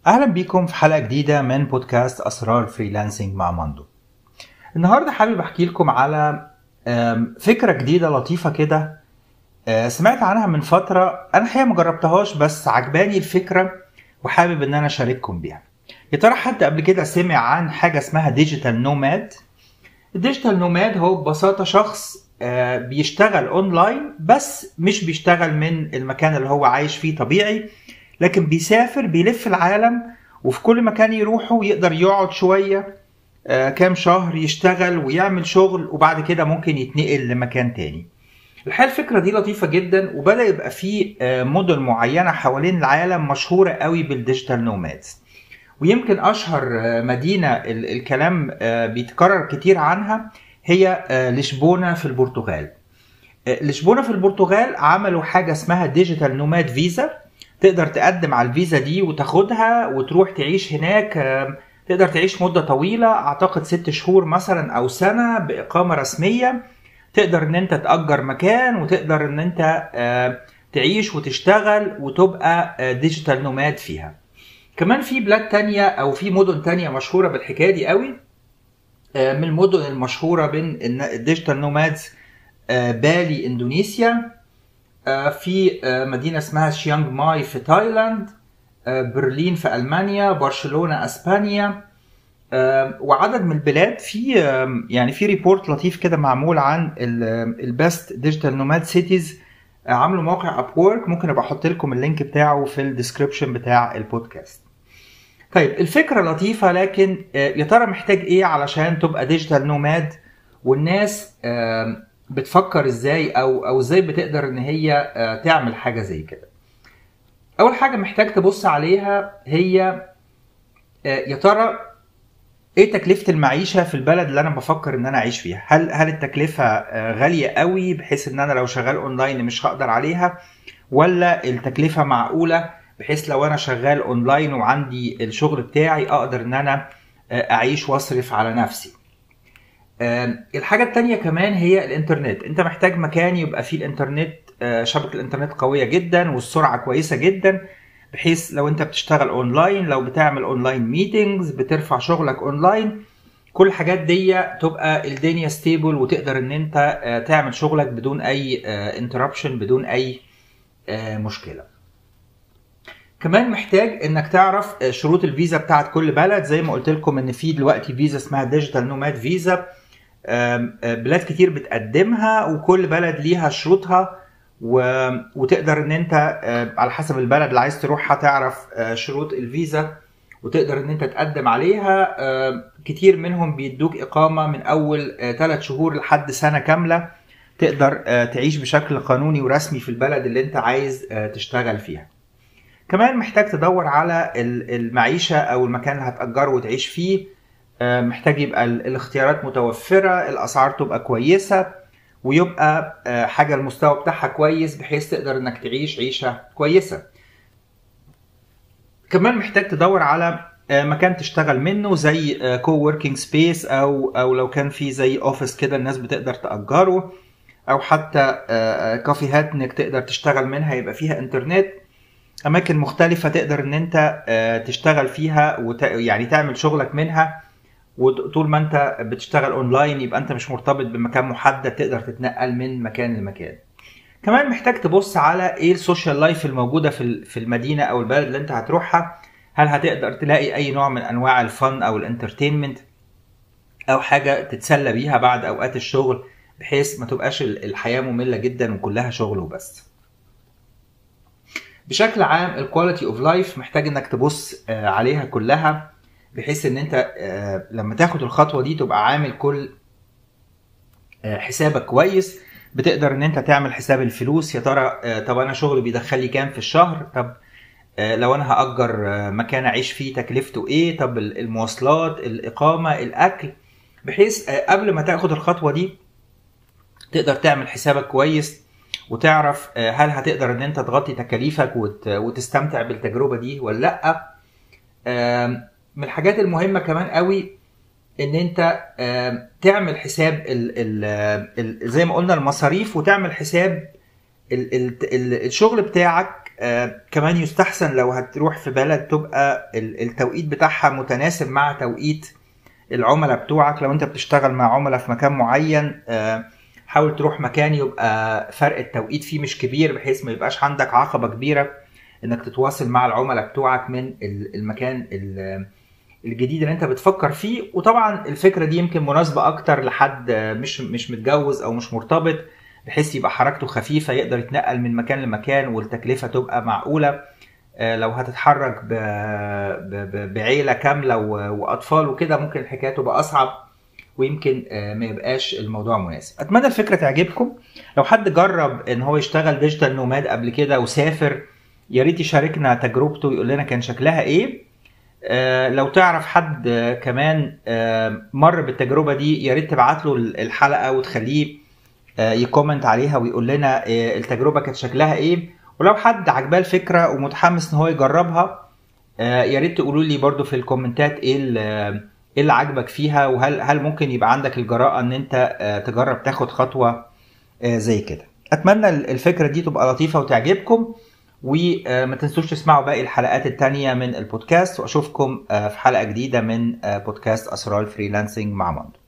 أهلا بيكم في حلقة جديدة من بودكاست أسرار فريلانسنج مع ماندو. النهاردة حابب أحكي لكم على فكرة جديدة لطيفة كده. سمعت عنها من فترة، أنا الحقيقة مجربتهاش بس عجباني الفكرة وحابب إن أنا أشارككم بيها. يا ترى حد قبل كده سمع عن حاجة اسمها ديجيتال نوماد؟ الديجيتال نوماد هو ببساطة شخص بيشتغل أونلاين، بس مش بيشتغل من المكان اللي هو عايش فيه طبيعي، لكن بيسافر بيلف العالم، وفي كل مكان يروحه يقدر يقعد شوية كام شهر يشتغل ويعمل شغل، وبعد كده ممكن يتنقل لمكان تاني. الحقيقة الفكرة دي لطيفة جدا، وبدأ يبقى فيه مدن معينة حوالين العالم مشهورة قوي بالديجيتال نومادز. ويمكن أشهر مدينة الكلام بيتكرر كتير عنها هي لشبونة في البرتغال. لشبونة في البرتغال عملوا حاجة اسمها ديجيتال نوماد فيزا. تقدر تقدم على الفيزا دي وتاخدها وتروح تعيش هناك. تقدر تعيش مدة طويلة، اعتقد 6 شهور مثلا او سنة بإقامة رسمية. تقدر ان انت تأجر مكان، وتقدر ان انت تعيش وتشتغل وتبقى ديجيتال نوماد فيها. كمان في بلاد تانية او في مدن تانية مشهورة بالحكاية دي قوي. من المدن المشهورة بين الديجيتال نومادز بالي اندونيسيا، في مدينة اسمها شيانغ ماي في تايلاند، برلين في ألمانيا، برشلونة أسبانيا، وعدد من البلاد. في يعني في ريبورت لطيف كده معمول عن البست ديجيتال نوماد سيتيز. عملوا موقع ابورك، ممكن ابقى احط لكم اللينك بتاعه في الديسكريبشن بتاع البودكاست. طيب الفكرة لطيفة، لكن يا ترى محتاج ايه علشان تبقى ديجيتال نوماد؟ والناس بتفكر ازاي او ازاي بتقدر ان هي تعمل حاجة زي كده؟ اول حاجة محتاج تبص عليها هي يا ترى ايه تكلفة المعيشة في البلد اللي انا بفكر ان انا اعيش فيها. هل التكلفة غالية قوي بحيث ان انا لو شغال اونلاين مش هقدر عليها، ولا التكلفة معقولة بحيث لو انا شغال اونلاين وعندي الشغل بتاعي اقدر ان انا اعيش واصرف على نفسي. الحاجة التانية كمان هي الانترنت. انت محتاج مكان يبقى فيه الانترنت، شبكة الانترنت قوية جدا والسرعة كويسة جدا، بحيث لو انت بتشتغل اونلاين، لو بتعمل اونلاين ميتينجز، بترفع شغلك اونلاين، كل الحاجات دي تبقى الدنيا ستيبل وتقدر ان انت تعمل شغلك بدون اي انتربشن، بدون اي مشكلة. كمان محتاج انك تعرف شروط الفيزا بتاعت كل بلد. زي ما قلت لكم ان في دلوقتي فيزا اسمها ديجيتال نوماد فيزا، بلاد كتير بتقدمها وكل بلد ليها شروطها، وتقدر ان انت على حسب البلد اللي عايز تروحها تعرف شروط الفيزا وتقدر ان انت تقدم عليها. كتير منهم بيدوك اقامة من اول 3 شهور لحد سنة كاملة، تقدر تعيش بشكل قانوني ورسمي في البلد اللي انت عايز تشتغل فيها. كمان محتاج تدور على المعيشة او المكان اللي هتأجره وتعيش فيه. محتاج يبقى الاختيارات متوفرة، الاسعار تبقى كويسة، ويبقى حاجة المستوى بتاعها كويس بحيث تقدر انك تعيش عيشة كويسة. كمان محتاج تدور على مكان تشتغل منه، زي كو وركينج سبيس، او لو كان في زي اوفيس كده الناس بتقدر تأجره، او حتى كافيهات انك تقدر تشتغل منها يبقى فيها انترنت. اماكن مختلفة تقدر ان انت تشتغل فيها يعني تعمل شغلك منها، وطول ما انت بتشتغل اونلاين يبقى انت مش مرتبط بمكان محدد، تقدر تتنقل من مكان لمكان. كمان محتاج تبص على ايه السوشيال لايف الموجودة في المدينة او البلد اللي انت هتروحها. هل هتقدر تلاقي اي نوع من انواع الفن او الانترتينمنت، او حاجة تتسلى بيها بعد اوقات الشغل، بحيث ما تبقاش الحياة مملة جدا وكلها شغل وبس. بشكل عام الكواليتي اوف لايف محتاج انك تبص عليها كلها، بحيث ان انت لما تاخد الخطوة دي تبقى عامل كل حسابك كويس. بتقدر ان انت تعمل حساب الفلوس. يا ترى طب انا شغلي بيدخل لي كام في الشهر؟ طب لو انا هأجر مكان اعيش فيه تكلفته ايه؟ طب المواصلات، الاقامة، الاكل، بحيث قبل ما تاخد الخطوة دي تقدر تعمل حسابك كويس وتعرف هل هتقدر ان انت تغطي تكاليفك وتستمتع بالتجربة دي ولا لا. من الحاجات المهمة كمان قوي ان انت تعمل حساب زي ما قلنا المصاريف، وتعمل حساب الشغل بتاعك كمان يستحسن لو هتروح في بلد تبقى التوقيت بتاعها متناسب مع توقيت العملاء بتوعك. لو انت بتشتغل مع عملاء في مكان معين، حاول تروح مكان يبقى فرق التوقيت فيه مش كبير، بحيث ما يبقاش عندك عقبة كبيرة انك تتواصل مع العملاء بتوعك من المكان الجديد اللي انت بتفكر فيه. وطبعا الفكرة دي يمكن مناسبة اكتر لحد مش متجوز او مش مرتبط، بحيث يبقى حركته خفيفة، يقدر يتنقل من مكان لمكان والتكلفة تبقى معقولة. لو هتتحرك بعيلة كاملة واطفال وكده ممكن الحكاية تبقى اصعب، ويمكن ما يبقاش الموضوع مناسب. اتمنى الفكرة تعجبكم. لو حد جرب ان هو يشتغل ديجيتال نوماد قبل كده وسافر، يا ريت يشاركنا تجربته ويقول لنا كان شكلها ايه. لو تعرف حد كمان مر بالتجربة دي، يا ريت تبعت له الحلقة وتخليه يكومنت عليها ويقول لنا التجربة كانت شكلها ايه. ولو حد عجباه الفكرة ومتحمس ان هو يجربها، يا ريت تقولوا لي برضو في الكومنتات ايه اللي عجبك فيها، وهل ممكن يبقى عندك الجراءة ان انت تجرب تاخد خطوة زي كده. اتمنى الفكرة دي تبقى لطيفة وتعجبكم، وما تنسوش تسمعوا باقي الحلقات التانية من البودكاست، واشوفكم في حلقة جديدة من بودكاست اسرار الفريلانسنج مع ماندو.